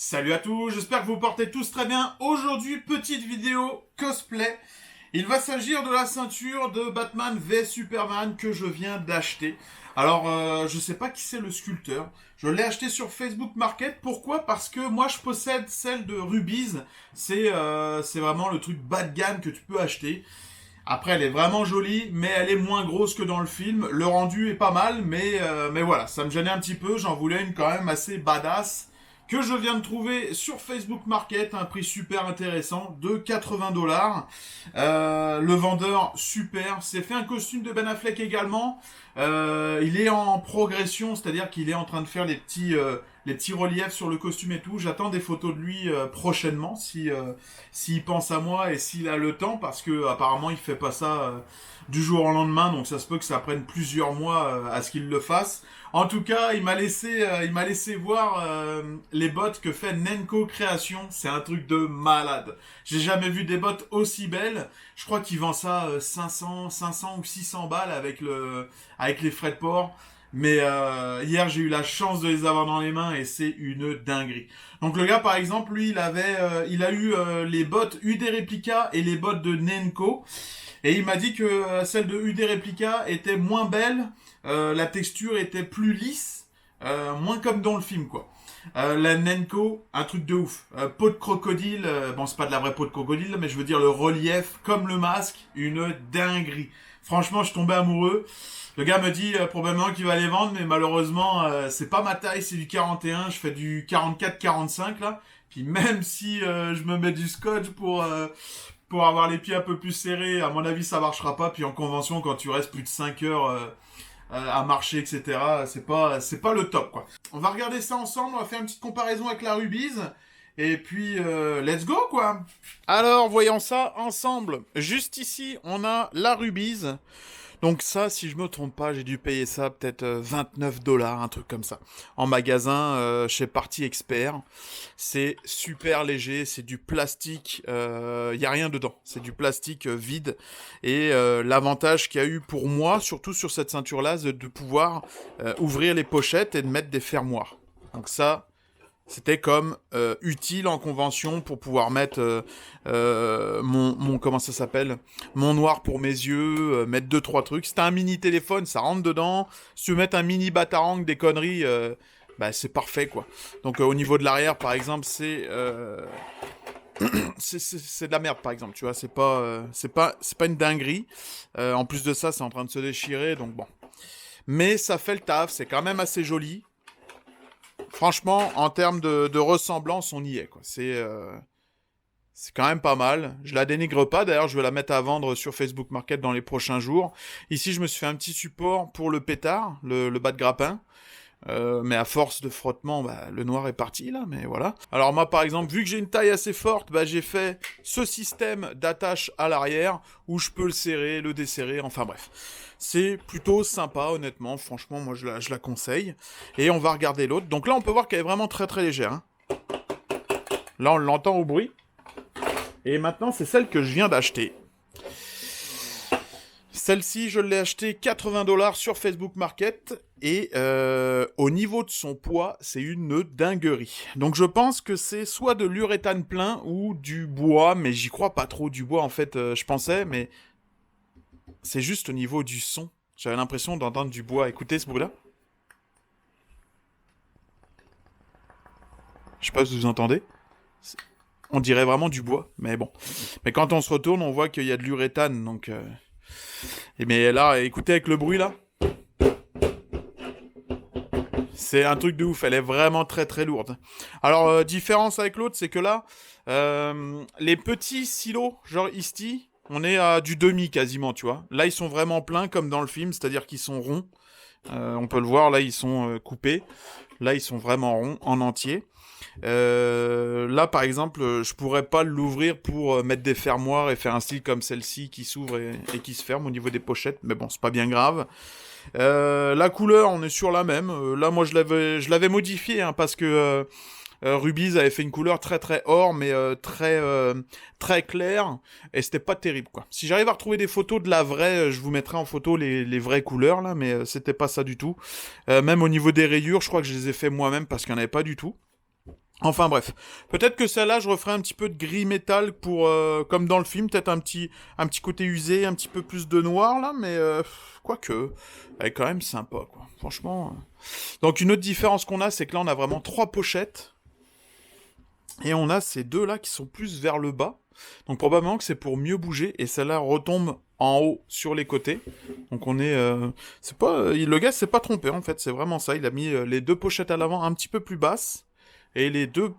Salut à tous, j'espère que vous portez tous très bien. Aujourd'hui, petite vidéo cosplay. Il va s'agir de la ceinture de Batman v Superman que je viens d'acheter. Alors, je sais pas qui c'est le sculpteur. Je l'ai acheté sur Facebook Market. Pourquoi? Parce que moi, je possède celle de Rubies. C'est vraiment le truc bas de gamme que tu peux acheter. Après, elle est vraiment jolie, mais elle est moins grosse que dans le film. Le rendu est pas mal, mais voilà, ça me gênait un petit peu. J'en voulais une quand même assez badass que je viens de trouver sur Facebook Market, à un prix super intéressant de 80 dollars. Le vendeur, super. C'est fait un costume de Ben Affleck également. Il est en progression, c'est-à-dire qu'il est en train de faire les petits reliefs sur le costume et tout. J'attends des photos de lui prochainement, s'il pense à moi et s'il a le temps, parce que apparemment il fait pas ça du jour au lendemain, donc ça se peut que ça prenne plusieurs mois à ce qu'il le fasse. En tout cas, il m'a laissé voir les bottes que fait Nenko Création. C'est un truc de malade. J'ai jamais vu des bottes aussi belles. Je crois qu'il vend ça 500 ou 600 balles avec les frais de port. Mais hier, j'ai eu la chance de les avoir dans les mains et c'est une dinguerie. Donc le gars, par exemple, lui, il a eu les bottes UD Replica et les bottes de Nenko. Et il m'a dit que celle de UD Replica était moins belle, la texture était plus lisse, moins comme dans le film, quoi. La Nenko, un truc de ouf. Peau de crocodile, bon c'est pas de la vraie peau de crocodile, mais je veux dire le relief, comme le masque, une dinguerie. Franchement, je tombais amoureux. Le gars me dit probablement qu'il va les vendre, mais malheureusement, c'est pas ma taille, c'est du 41, je fais du 44-45 là. Puis même si je me mets du scotch pour avoir les pieds un peu plus serrés, à mon avis ça marchera pas. Puis en convention, quand tu restes plus de 5 heures à marcher, etc., c'est pas le top, quoi. On va regarder ça ensemble, on va faire une petite comparaison avec la Rubies. Et puis, let's go, quoi. Alors, voyons ça ensemble. Juste ici, on a la Rubies. Donc ça, si je me trompe pas, j'ai dû payer ça peut-être 29 dollars, un truc comme ça. En magasin, chez Party Expert. C'est super léger, c'est du plastique, y a rien dedans. C'est du plastique vide. Et l'avantage qu'il y a eu pour moi, surtout sur cette ceinture-là, c'est de pouvoir ouvrir les pochettes et de mettre des fermoirs. Donc ça, c'était comme utile en convention pour pouvoir mettre mon comment ça s'appelle, mon noir pour mes yeux, mettre deux trois trucs. C'était un mini téléphone, ça rentre dedans. Si tu veux mettre un mini batarang, des conneries, bah c'est parfait, quoi. Donc au niveau de l'arrière, par exemple, c'est de la merde, par exemple, tu vois. C'est pas une dinguerie. En plus de ça, c'est en train de se déchirer, donc bon. Mais ça fait le taf, c'est quand même assez joli. Franchement, en termes de ressemblance, on y est, quoi. C'est quand même pas mal. Je la dénigre pas, d'ailleurs, je vais la mettre à vendre sur Facebook Market dans les prochains jours. Ici, je me suis fait un petit support pour le pétard, le bas de grappin. Mais à force de frottement, bah, le noir est parti, là, mais voilà. Alors moi, par exemple, vu que j'ai une taille assez forte, bah, j'ai fait ce système d'attache à l'arrière, où je peux le serrer, le desserrer, enfin bref. C'est plutôt sympa, honnêtement, franchement, moi je la conseille. Et on va regarder l'autre. Donc là, on peut voir qu'elle est vraiment très très légère, hein. Là, on l'entend au bruit. Et maintenant, c'est celle que je viens d'acheter. Celle-ci, je l'ai achetée 80 dollars sur Facebook Market. Et au niveau de son poids, c'est une dinguerie. Donc je pense que c'est soit de l'uréthane plein ou du bois, mais j'y crois pas trop. Du bois, en fait, je pensais, mais c'est juste au niveau du son. J'avais l'impression d'entendre du bois. Écoutez ce bruit-là. Je sais pas si vous entendez. On dirait vraiment du bois, mais bon. Mais quand on se retourne, on voit qu'il y a de l'uréthane, donc... Mais là, écoutez avec le bruit, là. C'est un truc de ouf, elle est vraiment très très lourde. Alors, différence avec l'autre, c'est que là, les petits silos, genre ici, on est à du demi quasiment, tu vois. Là, ils sont vraiment pleins comme dans le film, c'est-à-dire qu'ils sont ronds. On peut le voir, là, ils sont coupés. Là, ils sont vraiment ronds, en entier. Là, par exemple, je pourrais pas l'ouvrir pour mettre des fermoirs et faire un style comme celle-ci qui s'ouvre et qui se ferme au niveau des pochettes. Mais bon, c'est pas bien grave. La couleur, on est sur la même. Là, moi, je l'avais modifié, hein, parce que Rubies avait fait une couleur très très or, mais très claire, et c'était pas terrible, quoi. Si j'arrive à retrouver des photos de la vraie, je vous mettrai en photo les vraies couleurs, là, mais c'était pas ça du tout. Même au niveau des rayures, je crois que je les ai fait moi-même parce qu'il n'y en avait pas du tout. Enfin bref, peut-être que celle-là, je referai un petit peu de gris métal pour, comme dans le film, peut-être un petit côté usé, un petit peu plus de noir là, mais quoique, elle est quand même sympa quoi. Franchement. Donc une autre différence qu'on a, c'est que là on a vraiment 3 pochettes et on a ces deux là qui sont plus vers le bas. Donc probablement que c'est pour mieux bouger et celle-là retombe en haut sur les côtés. Donc on est, c'est pas, le gars s'est pas trompé en fait, c'est vraiment ça. Il a mis les deux pochettes à l'avant un petit peu plus basses. Et les deux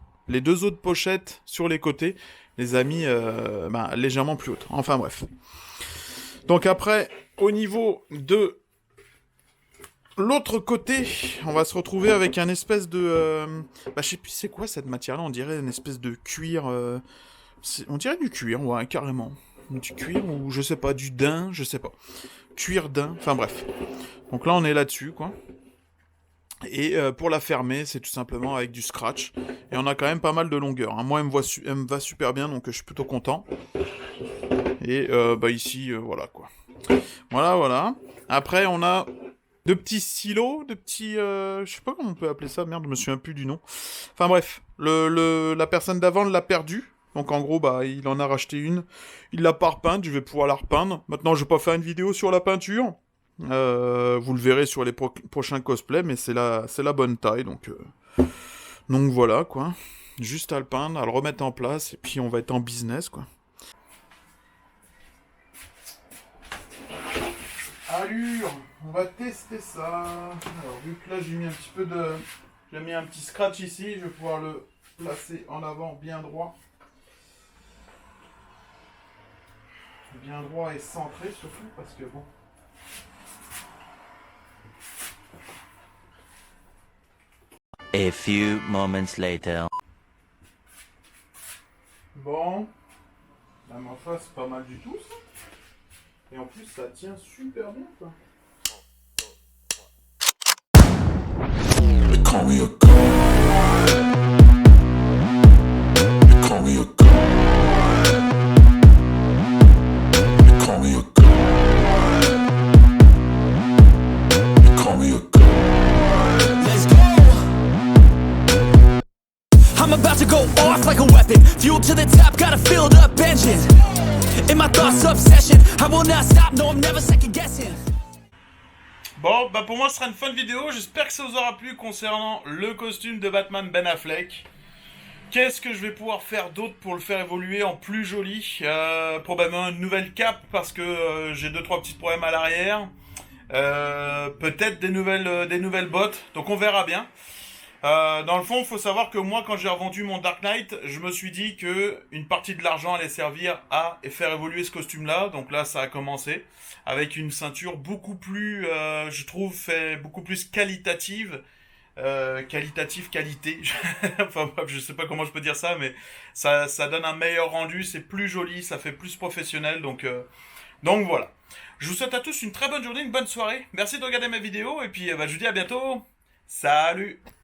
autres pochettes sur les côtés, les a mis légèrement plus hautes. Enfin bref. Donc après, au niveau de l'autre côté, on va se retrouver avec un espèce de... je sais plus c'est quoi cette matière-là, on dirait une espèce de cuir... on dirait du cuir, ouais, carrément. Du cuir ou je sais pas, du daim, je sais pas. Cuir daim, enfin bref. Donc là on est là-dessus, quoi. Et pour la fermer, c'est tout simplement avec du scratch. Et on a quand même pas mal de longueur. Hein. Moi, elle me va super bien, donc je suis plutôt content. Et ici, voilà quoi. Voilà. Après, on a de petits silos, de petits... je sais pas comment on peut appeler ça, merde, je me souviens plus du nom. Enfin bref, la personne d'avant l'a perdu. Donc en gros, il en a racheté une. Il l'a pas repeinte, je vais pouvoir la repeindre. Maintenant, je vais pas faire une vidéo sur la peinture. Vous le verrez sur les prochains cosplays, mais c'est la bonne taille, donc voilà, quoi. Juste à le peindre, à le remettre en place, et puis on va être en business, quoi. Allure, on va tester ça. Alors, vu que là, j'ai mis un petit scratch ici, je vais pouvoir le placer en avant bien droit. Bien droit et centré, surtout, parce que bon... A few moments later. Bon, la main face, pas mal du tout ça. Et en plus, ça tient super bien quoi. Call me a god. Call me a god. Call me a god. Call me a god. Let's go. I'm about to go off like a weapon. Fuel to the top, got a filled up engine. In my thoughts, obsession. I will not stop, no, I'm never second guessing. Bon, pour moi, ce sera une fun vidéo. J'espère que ça vous aura plu concernant le costume de Batman Ben Affleck. Qu'est-ce que je vais pouvoir faire d'autre pour le faire évoluer en plus joli? Probablement une nouvelle cape parce que j'ai 2-3 petits problèmes à l'arrière. Peut-être des nouvelles bottes. Donc on verra bien. Dans le fond, il faut savoir que moi, quand j'ai revendu mon Dark Knight, je me suis dit que une partie de l'argent allait servir à faire évoluer ce costume-là. Donc là, ça a commencé avec une ceinture beaucoup plus, je trouve, beaucoup plus qualitative. Qualité. Enfin, je sais pas comment je peux dire ça, mais ça donne un meilleur rendu. C'est plus joli, ça fait plus professionnel. Donc voilà. Je vous souhaite à tous une très bonne journée, une bonne soirée. Merci de regarder ma vidéo et puis je vous dis à bientôt. Salut!